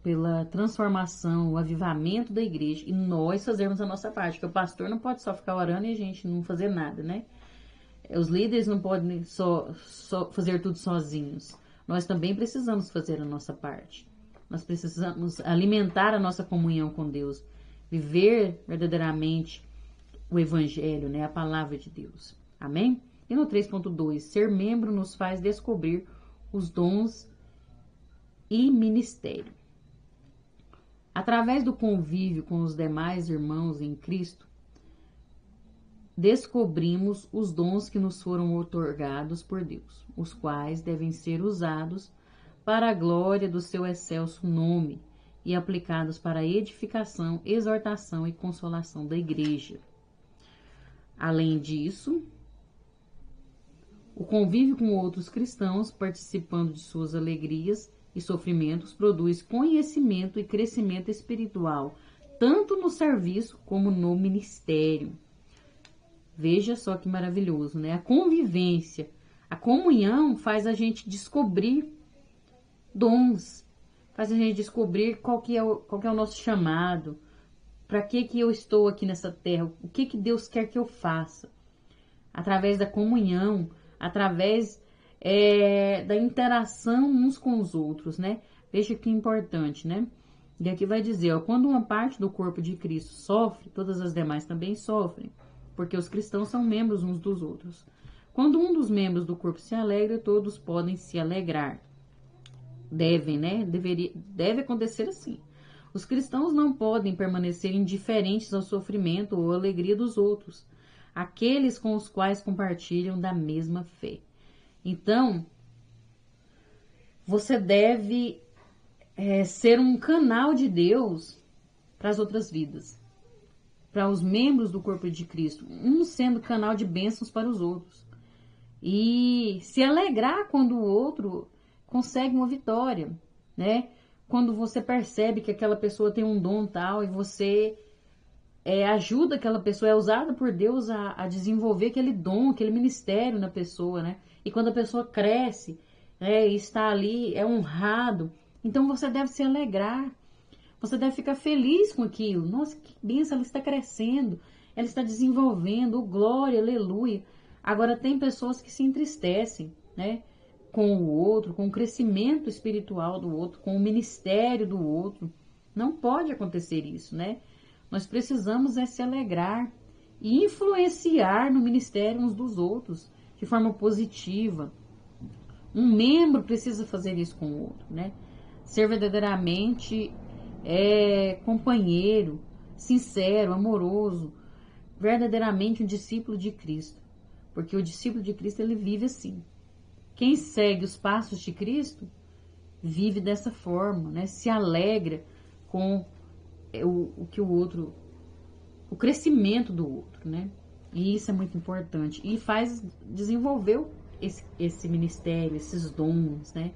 pela transformação, o avivamento da igreja, e nós fazermos a nossa parte, porque o pastor não pode só ficar orando e a gente não fazer nada, né? Os líderes não podem só fazer tudo sozinhos. Nós também precisamos fazer a nossa parte. Nós precisamos alimentar a nossa comunhão com Deus, viver verdadeiramente o Evangelho, né? A palavra de Deus. Amém? E no 3.2, ser membro nos faz descobrir os dons e ministério. Através do convívio com os demais irmãos em Cristo, descobrimos os dons que nos foram outorgados por Deus, os quais devem ser usados para a glória do seu excelso nome e aplicados para a edificação, exortação e consolação da igreja. Além disso, o convívio com outros cristãos, participando de suas alegrias e sofrimentos, produz conhecimento e crescimento espiritual, tanto no serviço como no ministério. Veja só que maravilhoso, né? A convivência, a comunhão faz a gente descobrir dons, faz a gente descobrir qual que é o nosso chamado, para que eu estou aqui nessa terra, o que Deus quer que eu faça. Através da comunhão, através da interação uns com os outros, né? Veja que importante, né? E aqui vai dizer, ó, quando uma parte do corpo de Cristo sofre, todas as demais também sofrem, porque os cristãos são membros uns dos outros. Quando um dos membros do corpo se alegra, todos podem se alegrar. Devem, né? Deve acontecer assim. Os cristãos não podem permanecer indiferentes ao sofrimento ou à alegria dos outros, aqueles com os quais compartilham da mesma fé. Então, você deve ser um canal de Deus para as outras vidas, para os membros do corpo de Cristo, um sendo canal de bênçãos para os outros. E se alegrar quando o outro consegue uma vitória, né? Quando você percebe que aquela pessoa tem um dom tal e você ajuda aquela pessoa, é usada por Deus a desenvolver aquele dom, aquele ministério na pessoa, né? E quando a pessoa cresce, está ali, é honrado, então você deve se alegrar, você deve ficar feliz com aquilo. Nossa, que bênção, ela está crescendo, ela está desenvolvendo, glória, aleluia. Agora tem pessoas que se entristecem, né? Com o outro, com o crescimento espiritual do outro, com o ministério do outro. Não pode acontecer isso, né? Nós precisamos se alegrar e influenciar no ministério uns dos outros de forma positiva. Um membro precisa fazer isso com o outro, né? Ser verdadeiramente companheiro, sincero, amoroso, verdadeiramente um discípulo de Cristo. Porque o discípulo de Cristo, ele vive assim. Quem segue os passos de Cristo vive dessa forma, né? Se alegra com o que o outro, o crescimento do outro, né? E isso é muito importante. E faz desenvolver esse ministério, esses dons, né?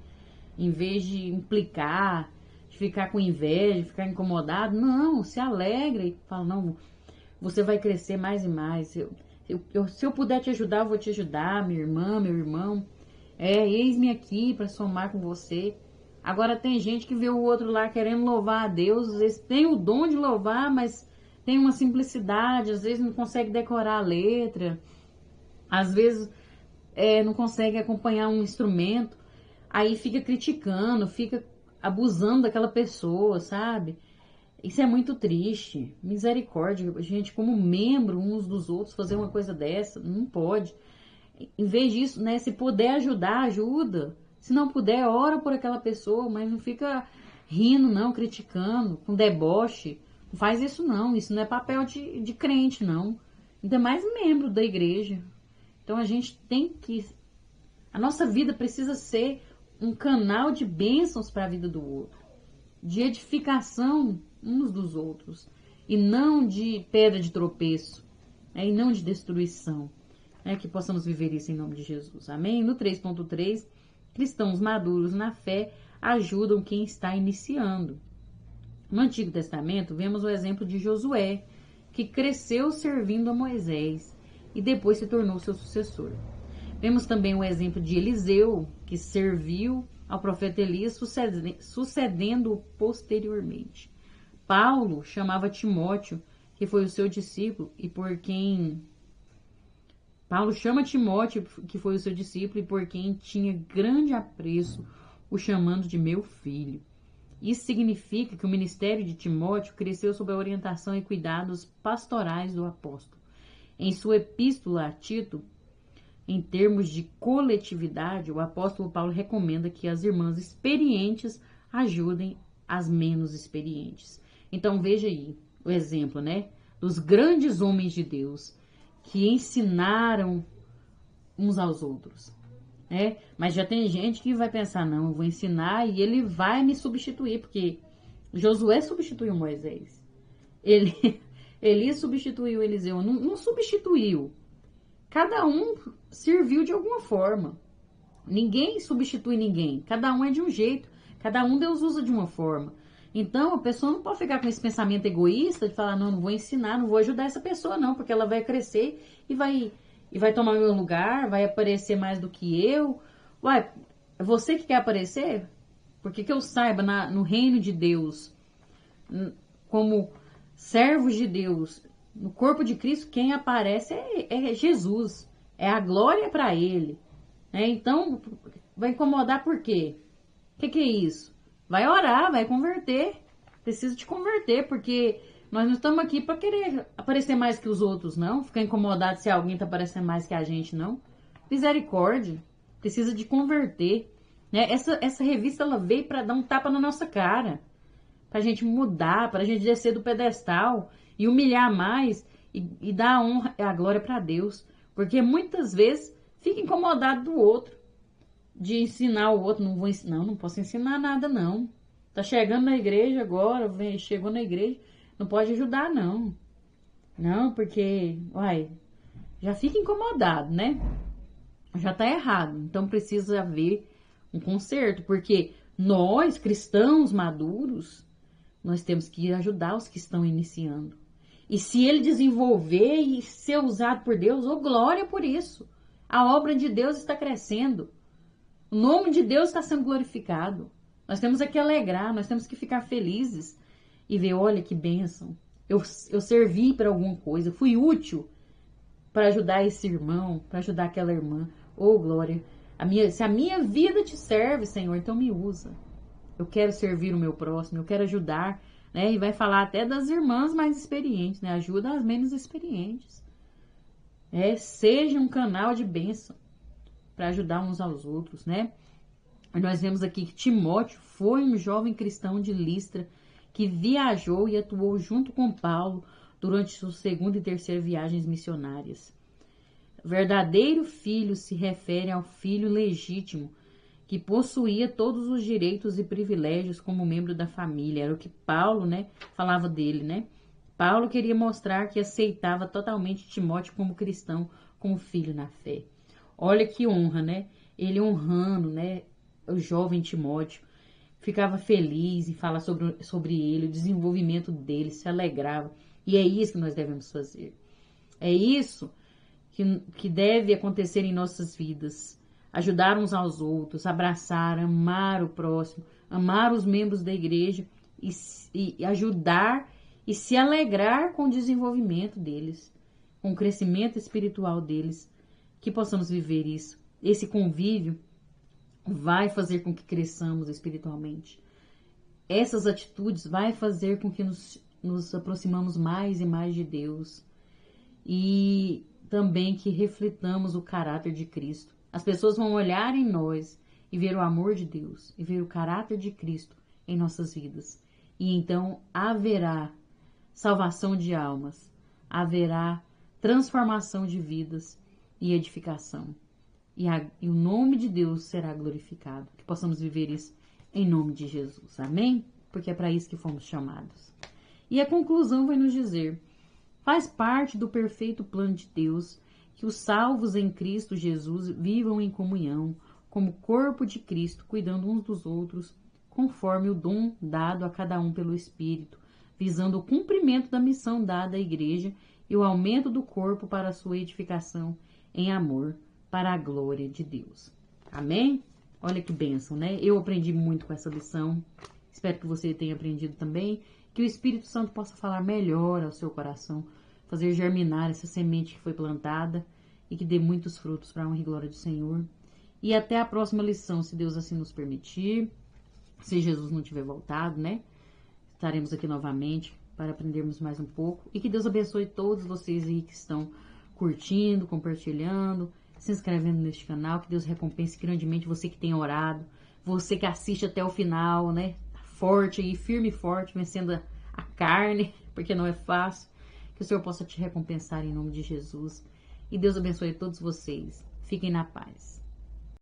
Em vez de implicar, de ficar com inveja, de ficar incomodado, não, se alegra e fala, não, você vai crescer mais e mais. Se eu puder te ajudar, eu vou te ajudar, minha irmã, meu irmão. Eis-me aqui para somar com você. Agora tem gente que vê o outro lá querendo louvar a Deus, às vezes tem o dom de louvar, mas tem uma simplicidade, às vezes não consegue decorar a letra, às vezes não consegue acompanhar um instrumento, aí fica criticando, fica abusando daquela pessoa, sabe? Isso é muito triste. Misericórdia, gente, como membro uns dos outros, fazer uma coisa dessa, não pode. Em vez disso, né, se puder ajudar, ajuda. Se não puder, ora por aquela pessoa, mas não fica rindo, não, criticando, com deboche. Não faz isso, não. Isso não é papel de crente, não. Ainda mais membro da igreja. Então a gente tem que... A nossa vida precisa ser um canal de bênçãos para a vida do outro. De edificação uns dos outros. E não de pedra de tropeço. E não de destruição. Que possamos viver isso em nome de Jesus. Amém? No 3.3, cristãos maduros na fé ajudam quem está iniciando. No Antigo Testamento, vemos o exemplo de Josué, que cresceu servindo a Moisés e depois se tornou seu sucessor. Vemos também o exemplo de Eliseu, que serviu ao profeta Elias, sucedendo-o posteriormente. Paulo chamava Timóteo, que foi o seu discípulo, e por quem... Paulo chama Timóteo, que foi o seu discípulo, e por quem tinha grande apreço, o chamando de meu filho. Isso significa que o ministério de Timóteo cresceu sob a orientação e cuidados pastorais do apóstolo. Em sua epístola a Tito, em termos de coletividade, o apóstolo Paulo recomenda que as irmãs experientes ajudem as menos experientes. Então veja aí o exemplo, né, dos grandes homens de Deus que ensinaram uns aos outros, né? Mas já tem gente que vai pensar, não, eu vou ensinar e ele vai me substituir, porque Josué substituiu Moisés, ele substituiu Eliseu, não substituiu, cada um serviu de alguma forma, ninguém substitui ninguém, cada um é de um jeito, cada um Deus usa de uma forma. Então, a pessoa não pode ficar com esse pensamento egoísta de falar, não vou ensinar, não vou ajudar essa pessoa, não, porque ela vai crescer e vai tomar meu lugar, vai aparecer mais do que eu. Uai, você que quer aparecer? Porque que eu saiba, no reino de Deus, como servos de Deus, no corpo de Cristo, quem aparece é Jesus. É a glória para Ele. Então, vai incomodar por quê? O que é isso? Vai orar, vai converter. Precisa te converter, porque nós não estamos aqui para querer aparecer mais que os outros, não. Ficar incomodado se alguém está aparecendo mais que a gente, não. Misericórdia. Precisa de converter. Essa revista ela veio para dar um tapa na nossa cara. Para a gente mudar, para a gente descer do pedestal e humilhar mais e dar a honra e a glória para Deus. Porque muitas vezes fica incomodado do outro. De ensinar o outro. Não posso ensinar nada, não. Tá chegando na igreja agora, chegou na igreja, não pode ajudar, não. Não, porque, já fica incomodado, né? Já tá errado. Então precisa haver um conserto, porque nós, cristãos maduros, nós temos que ajudar os que estão iniciando. E se ele desenvolver e ser usado por Deus, glória por isso. A obra de Deus está crescendo. O nome de Deus está sendo glorificado. Nós temos que alegrar, nós temos que ficar felizes e ver, olha que bênção. Eu servi para alguma coisa, fui útil para ajudar esse irmão, para ajudar aquela irmã. Glória. Se a minha vida te serve, Senhor, então me usa. Eu quero servir o meu próximo, eu quero ajudar, né? E vai falar até das irmãs mais experientes, né? Ajuda as menos experientes. Seja um canal de bênção para ajudar uns aos outros, né? Nós vemos aqui que Timóteo foi um jovem cristão de Listra que viajou e atuou junto com Paulo durante suas segunda e terceira viagens missionárias. Verdadeiro filho se refere ao filho legítimo que possuía todos os direitos e privilégios como membro da família. Era o que Paulo, né, falava dele, né? Paulo queria mostrar que aceitava totalmente Timóteo como cristão, como filho na fé. Olha que honra, né? Ele honrando, né, o jovem Timóteo, ficava feliz em falar sobre ele, o desenvolvimento dele, se alegrava. E é isso que nós devemos fazer. É isso que deve acontecer em nossas vidas. Ajudar uns aos outros, abraçar, amar o próximo, amar os membros da igreja e ajudar e se alegrar com o desenvolvimento deles, com o crescimento espiritual deles, que possamos viver isso. Esse convívio vai fazer com que cresçamos espiritualmente. Essas atitudes vai fazer com que nos aproximamos mais e mais de Deus. E também que reflitamos o caráter de Cristo. As pessoas vão olhar em nós e ver o amor de Deus, e ver o caráter de Cristo em nossas vidas. E então haverá salvação de almas, haverá transformação de vidas e edificação. E o nome de Deus será glorificado. Que possamos viver isso em nome de Jesus. Amém? Porque é para isso que fomos chamados. E a conclusão vai nos dizer: faz parte do perfeito plano de Deus que os salvos em Cristo Jesus vivam em comunhão, como corpo de Cristo, cuidando uns dos outros, conforme o dom dado a cada um pelo Espírito, visando o cumprimento da missão dada à igreja e o aumento do corpo para a sua edificação em amor, para a glória de Deus. Amém? Olha que bênção, né? Eu aprendi muito com essa lição. Espero que você tenha aprendido também. Que o Espírito Santo possa falar melhor ao seu coração, fazer germinar essa semente que foi plantada e que dê muitos frutos para a honra e glória do Senhor. E até a próxima lição, se Deus assim nos permitir. Se Jesus não tiver voltado, né? Estaremos aqui novamente para aprendermos mais um pouco. E que Deus abençoe todos vocês aí que estão curtindo, compartilhando, se inscrevendo neste canal. Que Deus recompense grandemente você que tem orado, você que assiste até o final, né? Forte aí, firme e forte, vencendo a carne, porque não é fácil. Que o Senhor possa te recompensar em nome de Jesus. E Deus abençoe todos vocês. Fiquem na paz.